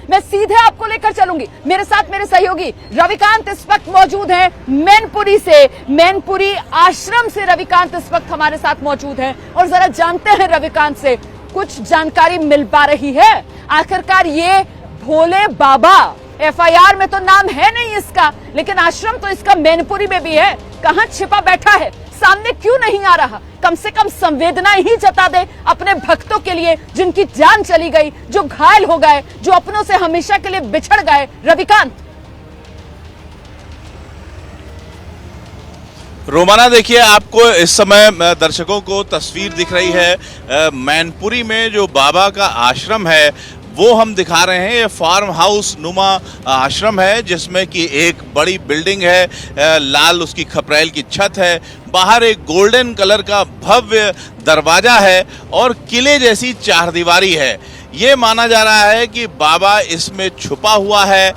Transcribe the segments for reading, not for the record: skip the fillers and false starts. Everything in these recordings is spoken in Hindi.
मैं सीधे आपको लेकर चलूंगी। मेरे साथ मेरे सहयोगी रविकांत इस वक्त मौजूद हैं मैनपुरी से, मैनपुरी आश्रम से रविकांत इस वक्त हमारे साथ मौजूद हैं और जरा जानते हैं रविकांत से कुछ जानकारी मिल पा रही है। आखिरकार ये भोले बाबा, एफआईआर में तो नाम है नहीं इसका, लेकिन आश्रम तो इसका मैनपुरी में भी है, कहां छिपा बैठा है, सामने क्यों नहीं आ रहा? कम से कम संवेदना ही जता दे अपने भक्तों के लिए जिनकी जान चली गई, जो घायल हो गए, जो अपनों से हमेशा के लिए बिछड़ गए। रविकांत। रोमाना, देखिए आपको इस समय दर्शकों को तस्वीर दिख रही है मैनपुरी में जो बाबा का आश्रम है वो हम दिखा रहे हैं। ये फार्म हाउस नुमा आश्रम है जिसमें कि एक बड़ी बिल्डिंग है, लाल उसकी खपरेल की छत है, बाहर एक गोल्डन कलर का भव्य दरवाजा है और किले जैसी चारदीवारी है। ये माना जा रहा है कि बाबा इसमें छुपा हुआ है।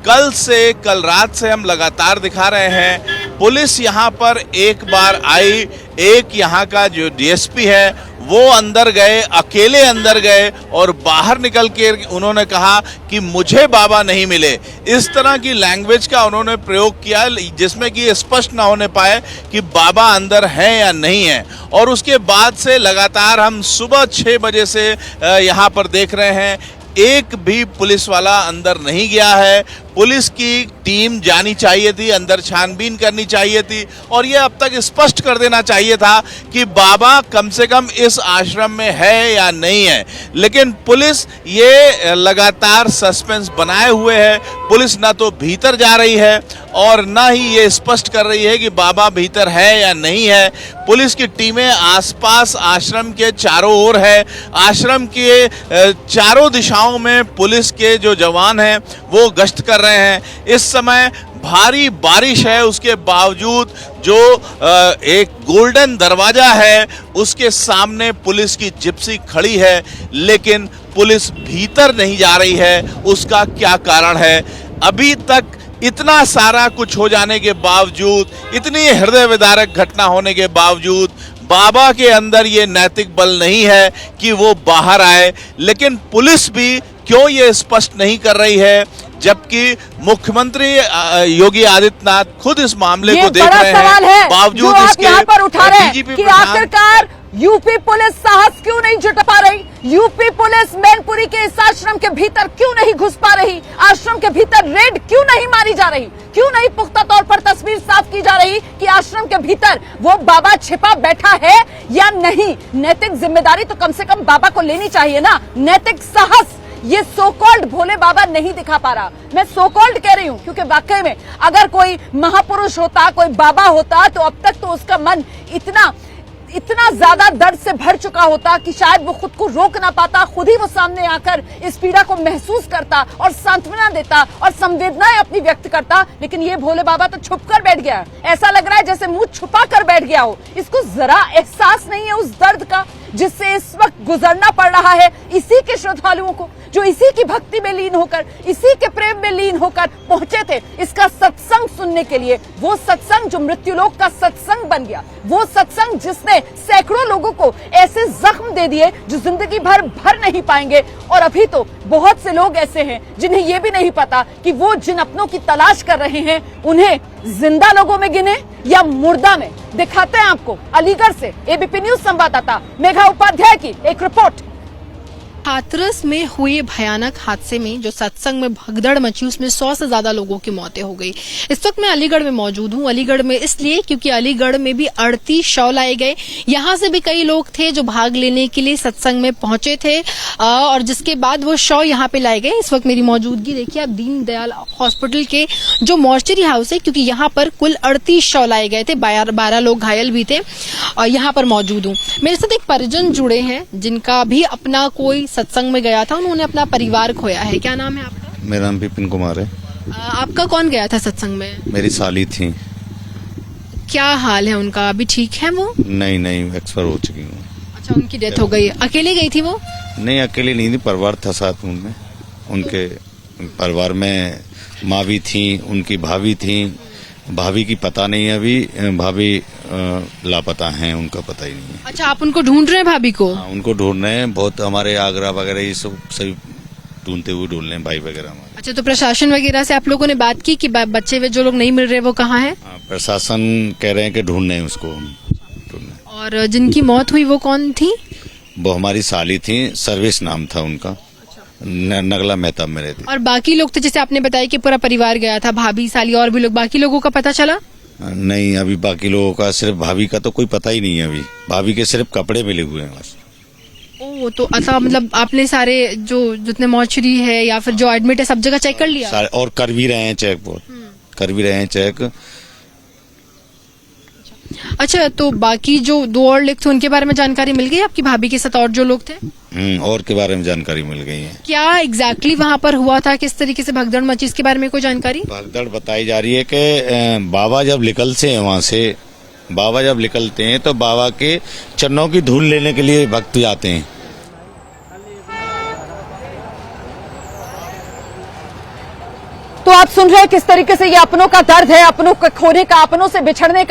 कल रात से हम लगातार दिखा रहे हैं। पुलिस यहाँ पर एक बार आई, एक यहाँ का जो डीएसपी है वो अंदर गए, अकेले अंदर गए और बाहर निकल के उन्होंने कहा कि मुझे बाबा नहीं मिले। इस तरह की लैंग्वेज का उन्होंने प्रयोग किया जिसमें कि स्पष्ट ना होने पाए कि बाबा अंदर हैं या नहीं है। और उसके बाद से लगातार हम सुबह 6 बजे से यहाँ पर देख रहे हैं, एक भी पुलिस वाला अंदर नहीं गया है। पुलिस की टीम जानी चाहिए थी, अंदर छानबीन करनी चाहिए थी और ये अब तक स्पष्ट कर देना चाहिए था कि बाबा कम से कम इस आश्रम में है या नहीं है। लेकिन पुलिस ये लगातार सस्पेंस बनाए हुए है। पुलिस ना तो भीतर जा रही है और ना ही ये स्पष्ट कर रही है कि बाबा भीतर है या नहीं है। पुलिस की टीमें आसपास आश्रम के चारों ओर है। आश्रम के चारों दिशाओं में पुलिस के जो जवान हैं वो गश्त कर रहे हैं। इस समय भारी बारिश है, उसके बावजूद जो एक गोल्डन दरवाजा है उसके सामने पुलिस की जिप्सी खड़ी है, लेकिन पुलिस भीतर नहीं जा रही है। उसका क्या कारण है? अभी तक इतना सारा कुछ हो जाने के बावजूद, इतनी हृदय विदारक घटना होने के बावजूद बाबा के अंदर ये नैतिक बल नहीं है कि वो बाहर आए। लेकिन पुलिस भी क्यों ये स्पष्ट नहीं कर रही है, जबकि मुख्यमंत्री योगी आदित्यनाथ खुद इस मामले को देख रहे हैं, बावजूद इसके यहाँ पर उठा रहे हैं कि आखिरकार यूपी पुलिस साहस क्यों नहीं जुटा पा रही? यूपी पुलिस मैनपुरी के इस आश्रम के भीतर क्यों नहीं घुस पा रही? आश्रम के भीतर रेड क्यों नहीं मारी जा रही? क्यों नहीं पुख्ता तौर पर तस्वीर साफ की जा रही कि आश्रम के भीतर वो बाबा छिपा बैठा है या नहीं? नैतिक जिम्मेदारी तो कम से कम बाबा को लेनी चाहिए ना, नैतिक साहस ये सो कॉल्ड भोले बाबा नहीं दिखा पा रहा। मैं सो कॉल्ड कह रही हूं क्योंकि वाकई में अगर कोई महापुरुष होता, कोई बाबा होता तो अब तक तो उसका मन इतना ज्यादा दर्द से भर चुका होता कि शायद वो खुद को रोक ना पाता, खुद ही वो सामने आकर इस पीड़ा को महसूस करता और सांत्वना देता और संवेदनाएं अपनी व्यक्त करता। लेकिन ये भोले बाबा तो छुप कर बैठ गया। ऐसा लग रहा है जैसे मुंह छुपा कर बैठ गया हो। इसको जरा एहसास नहीं है उस दर्द का जिससे इस वक्त गुजरना पड़ रहा है इसी के श्रद्धालुओं को, जो इसी की भक्ति में लीन होकर, इसी के प्रेम में लीन होकर पहुंचे थे इसका सत्संग सुनने के लिए। वो सत्संग जो मृत्युलोक का सत्संग बन गया, वो सत्संग जिसने सैकड़ों लोगों को ऐसे जख्म दे दिए जो जिंदगी भर नहीं पाएंगे। और अभी तो बहुत से लोग ऐसे हैं जिन्हें यह भी नहीं पता कि वो जिन अपनों की तलाश कर रहे हैं उन्हें जिंदा लोगों में गिने या मुर्दा में। दिखाते हैं आपको अलीगढ़ से एबीपी न्यूज संवाददाता मेघा उपाध्याय की एक रिपोर्ट। हाथरस में हुए भयानक हादसे में जो सत्संग में भगदड़ मची उसमें 100 से ज्यादा लोगों की मौतें हो गई। इस वक्त मैं अलीगढ़ में मौजूद हूं। अलीगढ़ में इसलिए क्योंकि अलीगढ़ में भी 38 शव लाए गए। यहां से भी कई लोग थे जो भाग लेने के लिए सत्संग में पहुंचे थे और जिसके बाद वो शव यहां पे लाए गए। इस वक्त मेरी मौजूदगी देखिए आप दीनदयाल हॉस्पिटल के जो मॉर्चरी हाउस है, क्योंकि यहाँ पर कुल 38 शव लाए गए थे, 12 लोग घायल भी थे और यहाँ पर मौजूद हूँ। मेरे साथ एक परिजन जुड़े हैं जिनका भी अपना कोई सत्संग में गया था, उन्होंने अपना परिवार खोया है। क्या नाम है आपका? मेरा नाम विपिन कुमार है। आपका कौन गया था सत्संग में? मेरी साली थी। क्या हाल है उनका? अभी ठीक है वो? नहीं, एक्सपायर हो चुकी हूँ। अच्छा, उनकी डेथ हो गई। अकेले गई थी वो? नहीं, अकेले नहीं थी, परिवार था साथ उनमें। उनके परिवार में माँ भी थी, उनकी भाभी थी। भाभी की पता नहीं है अभी, भाभी लापता हैं, उनका पता ही नहीं है। अच्छा, आप उनको ढूंढ रहे हैं भाभी को? हाँ, उनको ढूंढ रहे हैं। बहुत हमारे आगरा वगैरह ये सब सभी ढूंढते हुए ढूंढ लें भाई वगैरह हमारे। अच्छा, तो प्रशासन वगैरह से आप लोगों ने बात की कि बच्चे वे जो लोग नहीं मिल रहे वो कहाँ हैं? हाँ, प्रशासन कह रहे हैं कि ढूंढ लें उसको, ढूंढ। और जिनकी मौत हुई वो कौन थी? वो हमारी साली थी, सर्विस नाम था उनका, नगला मेहताब में रहती। और बाकी लोग थे, जैसे आपने बताया कि पूरा परिवार गया था, भाभी, साली और भी लोग, बाकी लोगों का पता चला? नहीं, अभी बाकी लोगों का, सिर्फ भाभी का तो कोई पता ही नहीं है अभी। भाभी के सिर्फ कपड़े मिले हुए हैं बस। ओ, तो अच्छा, मतलब आपने सारे जो जितने मॉर्चरी है या फिर जो एडमिट है सब जगह चेक कर लिया? और कर भी रहे हैं चेक, बहुत कर भी रहे हैं चेक। अच्छा, तो बाकी जो 2 और लोग थे उनके बारे में जानकारी मिल गई आपकी भाभी के साथ? और जो लोग थे और के बारे में जानकारी मिल गई है। क्या एग्जैक्टली वहाँ पर हुआ था, किस तरीके से भगदड़ मची, इसके बारे में कोई जानकारी? भगदड़ बताई जा रही है कि बाबा जब निकलते हैं वहाँ से, बाबा जब निकलते हैं तो बाबा के चरणों की धूल लेने के लिए भक्त जाते हैं। तो आप सुन रहे हैं किस तरीके से ये अपनों का दर्द है, अपनों को खोने का, अपनों से बिछड़ने का।